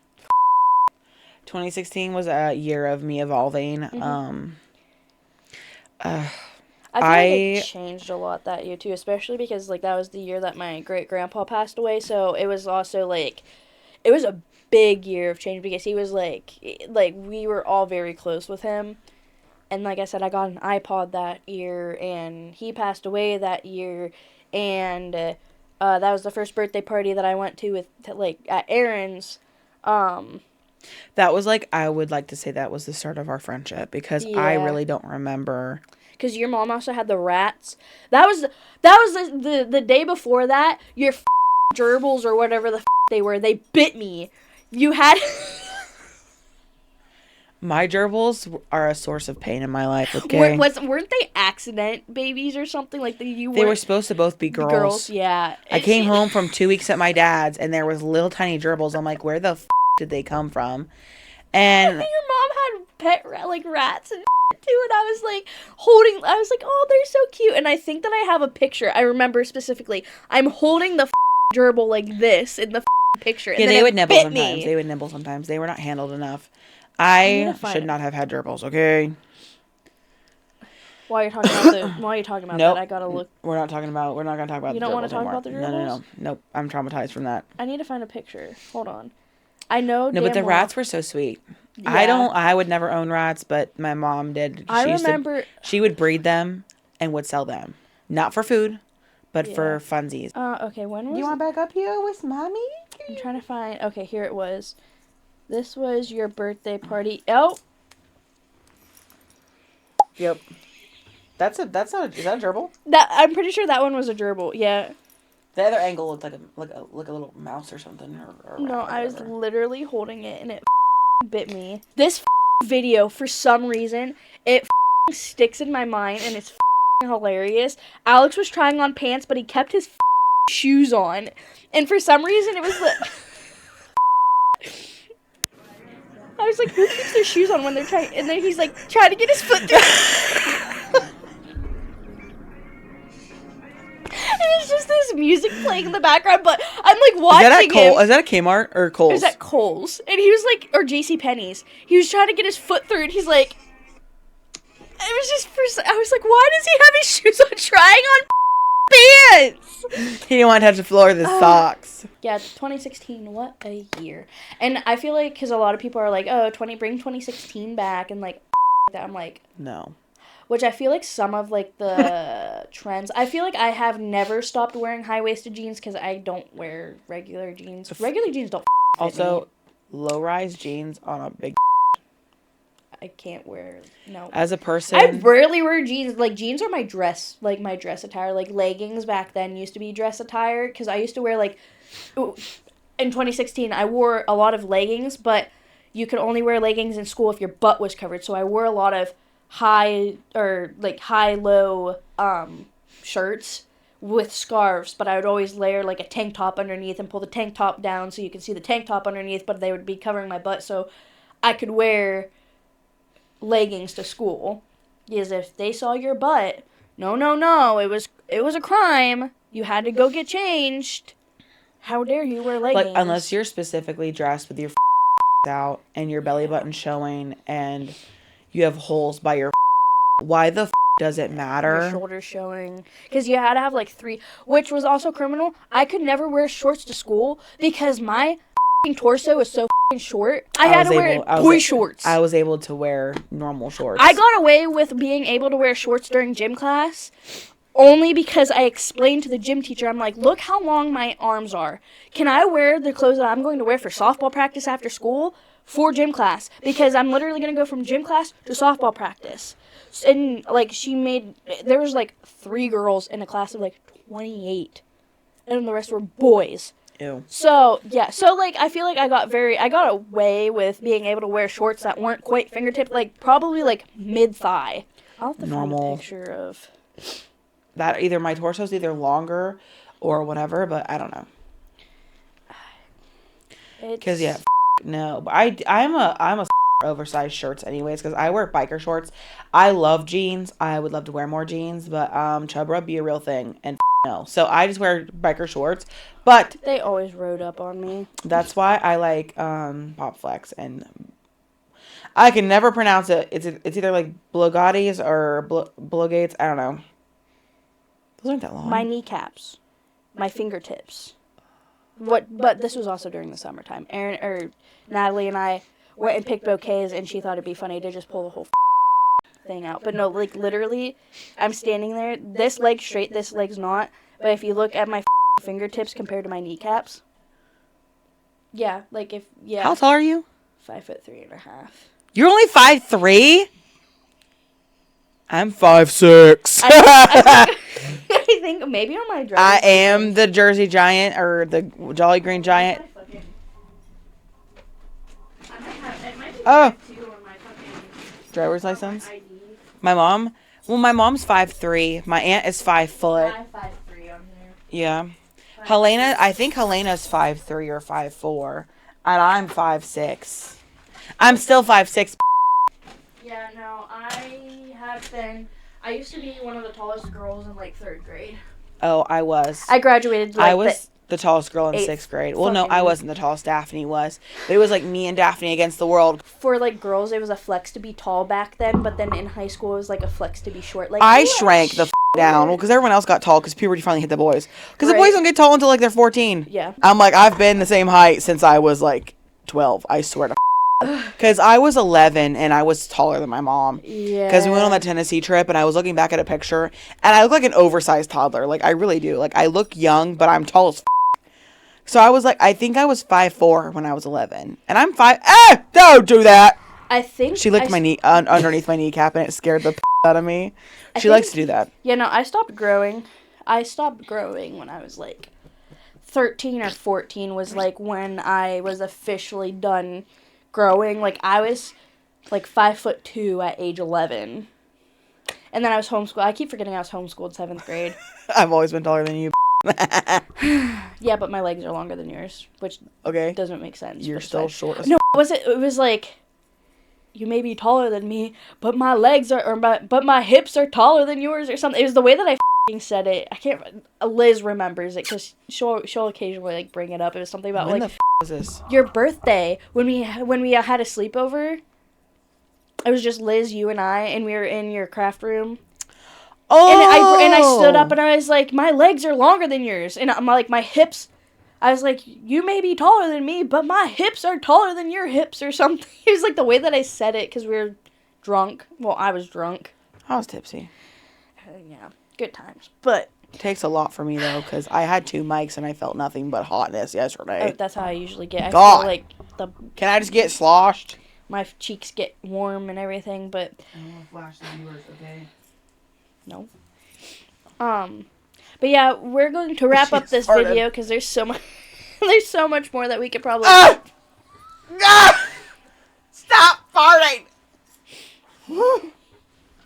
2016 was a year of me evolving. Mm-hmm. I feel like it changed a lot that year, too, especially because, like, that was the year that my great-grandpa passed away, so it was also, like, it was a big year of change because he was, like, we were all very close with him, and like I said, I got an iPod that year, and he passed away that year, and that was the first birthday party that I went to at Aaron's. That was, like, I would like to say that was the start of our friendship because I really don't remember. Because your mom also had the rats. That was the day before that. Your gerbils or whatever the they were, they bit me. You had... My gerbils are a source of pain in my life, okay? Weren't they accident babies or something? Like, they were supposed to both be girls. Girls, yeah. I came home from 2 weeks at my dad's, and there was little tiny gerbils. I'm like, where the did they come from? And your mom had pet, rats and too, and I was like, oh, they're so cute. And I think that I have a picture. I remember specifically. I'm holding the gerbil like this in the picture. And yeah, they would nibble sometimes. They would nibble sometimes. They were not handled enough. I should not have had gerbils, okay? While you're talking about nope. that, I gotta look. We're not going to talk about the gerbils. You don't want to talk about the gerbils? No. Nope. I'm traumatized from that. I need to find a picture. Hold on. I know. No, but the rats were so sweet. Yeah. I would never own rats, but my mom did. She would breed them and would sell them. Not for food, but for funsies. Okay, when was... You want to back up here with mommy? I'm trying to find... Okay, here it was. This was your birthday party. Oh! Yep. That's not is that a gerbil? I'm pretty sure that one was a gerbil, yeah. The other angle looked like a little mouse or something. Or no, I was literally holding it and it bit me. This video, for some reason, it sticks in my mind and it's hilarious. Alex was trying on pants, but he kept his shoes on. And for some reason, it was I was like, who keeps their shoes on when they're trying? And then he's like, trying to get his foot through. And it's just this music playing in the background, but I'm like watching him. Is that a Kmart or Kohl's? Is that Kohl's? And he was like, or JCPenney's. He was trying to get his foot through, and he's like, I was like, why does he have his shoes on trying on pants? He didn't want to touch the floor with his socks. Yeah, 2016, what a year. And I feel like, because a lot of people are like, oh, bring 2016 back, and like that. I'm like, no. Which I feel like some of like the trends, I feel like I have never stopped wearing high-waisted jeans because I don't wear regular jeans. Regular jeans don't also low-rise jeans on a big I can't wear, no. As a person, I rarely wear jeans. Like, jeans are my dress attire. Like, leggings back then used to be dress attire because I used to wear like, in 2016 I wore a lot of leggings, but you could only wear leggings in school if your butt was covered. So I wore a lot of high-low shirts with scarves, but I would always layer like a tank top underneath and pull the tank top down so you could see the tank top underneath, but they would be covering my butt so I could wear leggings to school. Because if they saw your butt, no, it was a crime. You had to go get changed. How dare you wear leggings? Like, unless you're specifically dressed with your out and your belly button showing and you have holes by your why the does it matter? Your shoulders showing. Because you had to have, like, 3, which was also criminal. I could never wear shorts to school because my torso is so short. I had to wear boy shorts. I was able to wear normal shorts. I got away with being able to wear shorts during gym class only because I explained to the gym teacher, I'm like, look how long my arms are. Can I wear the clothes that I'm going to wear for softball practice after school for gym class? Because I'm literally going to go from gym class to softball practice. And, like, there was, like, 3 girls in a class of, like, 28. And the rest were boys. Ew. So, yeah. So, like, I feel like I got away with being able to wear shorts that weren't quite fingertip, like, probably, like, mid-thigh. I'll have to find a picture of that. Either my torso's either longer or whatever, but I don't know. Because, yeah, no. But I'm a oversized shirts anyways, because I wear biker shorts. I love jeans. I would love to wear more jeans, but chub rub be a real thing, and no. So I just wear biker shorts, but they always rode up on me. That's why I like Pop Flex, and I can never pronounce it. It's either like Blogattis or Blogates. I don't know. Those aren't that long. My kneecaps, my fingertips. But this was also during the summertime. Natalie and I went and picked bouquets, and she thought it'd be funny to just pull the whole thing out. But no, like, literally, I'm standing there, this leg's straight, this leg's not. But if you look at my fingertips compared to my kneecaps, yeah, like, How tall are you? 5'3.5". You're only 5'3"? I'm 5'6". I think maybe on my driver's I am the Jersey Giant, or the Jolly Green Giant. Oh. Driver's license? My mom's 5'3". My aunt is 5 foot. I'm 5'3" on here. Yeah. I think Helena's 5'3" or 5'4". And I'm 5'6". I'm still 5'6". Yeah, no, I used to be one of the tallest girls in, like, 3rd grade. Oh, I was. I graduated, like, I was the tallest girl in 6th grade. Well, no, I wasn't the tallest. Daphne was. But it was, like, me and Daphne against the world. For, like, girls, it was a flex to be tall back then, but then in high school, it was, like, a flex to be short. Like, I shrank the down. Well, because everyone else got tall because puberty finally hit the boys. Because the boys don't get tall until, like, they're 14. Yeah. I'm like, I've been the same height since I was, like, 12. I swear to because I was 11 and I was taller than my mom. Yeah. Because we went on that Tennessee trip and I was looking back at a picture and I look like an oversized toddler. Like, I really do. Like, I look young, but I'm tall as So I was like, I think I was 5'4" when I was 11. And I'm 5. Don't do that. I think she licked my knee underneath my kneecap and it scared the out of me. She likes to do that. Yeah, no, I stopped growing. When I was like 13 or 14 was like when I was officially done growing. Like, I was like 5'2" at age 11. And then I was homeschooled. I keep forgetting I was homeschooled 7th grade. I've always been taller than you. Yeah, but my legs are longer than yours, which doesn't make sense. You're still short. No, it was like, you may be taller than me, but my legs but my hips are taller than yours or something. It was the way that I said it. I can't. Liz remembers it because she'll occasionally, like, bring it up. It was something about when like the was this? Your birthday when we had a sleepover. It was just Liz, you, and I, and we were in your craft room. Oh! And I stood up and I was like, my legs are longer than yours, and I'm like, my hips. I was like, you may be taller than me, but my hips are taller than your hips or something. It was like the way that I said it because we were drunk. Well, I was drunk. I was tipsy. Yeah, good times. But it takes a lot for me, though, because I had 2 mics and I felt nothing but hotness yesterday. Oh, that's how I usually get. God. I feel like Can I just get sloshed? My cheeks get warm and everything, but I don't want to flash the viewers, okay? No. But yeah, we're going to wrap up this video because there's so much. There's so much more that we could probably. Stop farting!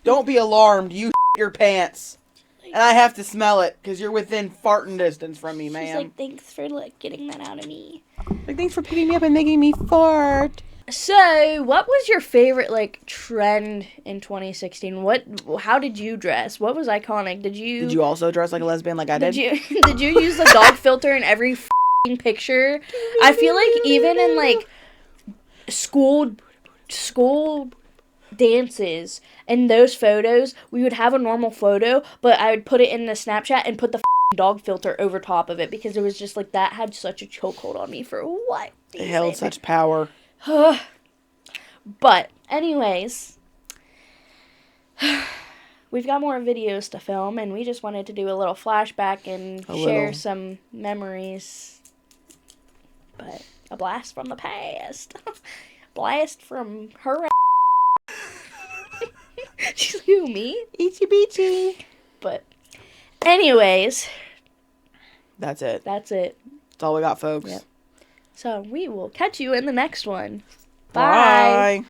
Don't be alarmed. You your pants, and I have to smell it because you're within farting distance from me, ma'am. She's like, thanks for getting that out of me. Like, thanks for picking me up and making me fart. So, what was your favorite, like, trend in 2016? How did you dress? What was iconic? Did you also dress like a lesbian like I did? Did you use the dog filter in every picture. I feel like even in like school dances and those photos, we would have a normal photo, but I would put it in the Snapchat and put the dog filter over top of it because it was just like that had such a chokehold on me for what It held such power. But anyways, we've got more videos to film, and we just wanted to do a little flashback and share some memories. But a blast from the past. Blast from her. She's like, who, me? Itsy bitsy. But anyways. That's it. That's all we got, folks. Yep. So we will catch you in the next one. Bye.